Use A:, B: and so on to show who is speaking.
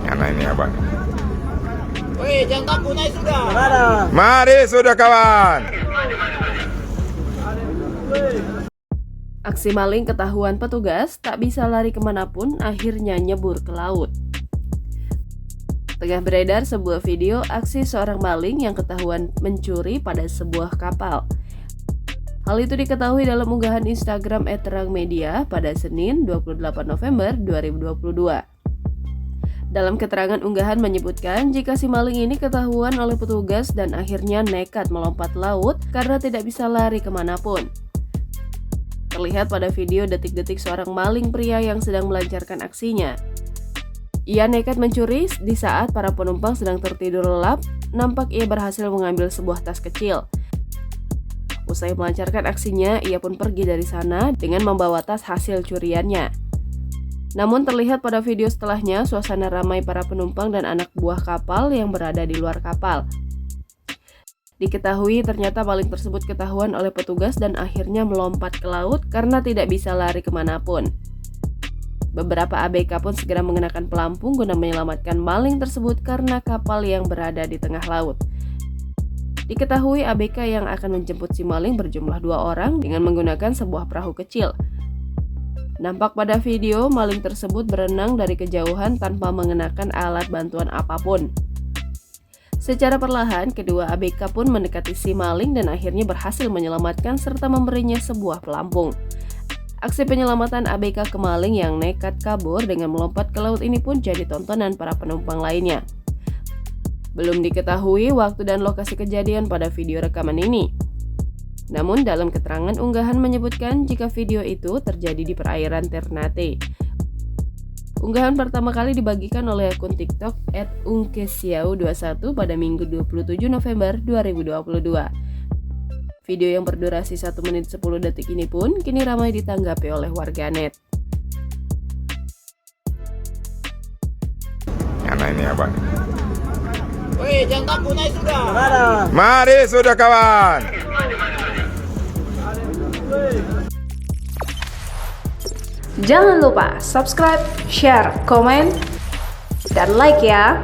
A: Mana ini abang?
B: Woi, jangan takut, naik sudah.
A: Mari sudah kawan.
C: Aksi maling ketahuan petugas, tak bisa lari kemanapun, akhirnya nyebur ke laut. Tengah beredar sebuah video aksi seorang maling yang ketahuan mencuri pada sebuah kapal. Hal itu diketahui dalam unggahan Instagram @terangmedia pada Senin 28 November 2022. Dalam keterangan unggahan menyebutkan jika si maling ini ketahuan oleh petugas dan akhirnya nekat melompat laut karena tidak bisa lari kemanapun. Terlihat pada video detik-detik seorang maling pria yang sedang melancarkan aksinya. Ia nekat mencuri di saat para penumpang sedang tertidur lelap. Nampak ia berhasil mengambil sebuah tas kecil. Usai melancarkan aksinya, ia pun pergi dari sana dengan membawa tas hasil curiannya. Namun terlihat pada video setelahnya, suasana ramai para penumpang dan anak buah kapal yang berada di luar kapal. Diketahui ternyata maling tersebut ketahuan oleh petugas dan akhirnya melompat ke laut karena tidak bisa lari kemanapun. Beberapa ABK pun segera mengenakan pelampung guna menyelamatkan maling tersebut karena kapal yang berada di tengah laut. Diketahui ABK yang akan menjemput si maling berjumlah 2 orang dengan menggunakan sebuah perahu kecil. Nampak pada video maling tersebut berenang dari kejauhan tanpa mengenakan alat bantuan apapun. Secara perlahan, kedua ABK pun mendekati si maling dan akhirnya berhasil menyelamatkan serta memberinya sebuah pelampung. Aksi penyelamatan ABK ke maling yang nekat kabur dengan melompat ke laut ini pun jadi tontonan para penumpang lainnya. Belum diketahui waktu dan lokasi kejadian pada video rekaman ini. Namun dalam keterangan unggahan menyebutkan jika video itu terjadi di perairan Ternate. Unggahan pertama kali dibagikan oleh akun TikTok @ungkesiau21 pada Minggu 27 November 2022. Video yang berdurasi 1 menit 10 detik ini pun kini ramai ditanggapi oleh warganet.
A: Mana ini abang?
B: Woi, jangan takut, naik sudah.
A: Mari sudah kawan.
D: Jangan lupa subscribe, share, komen, dan like ya.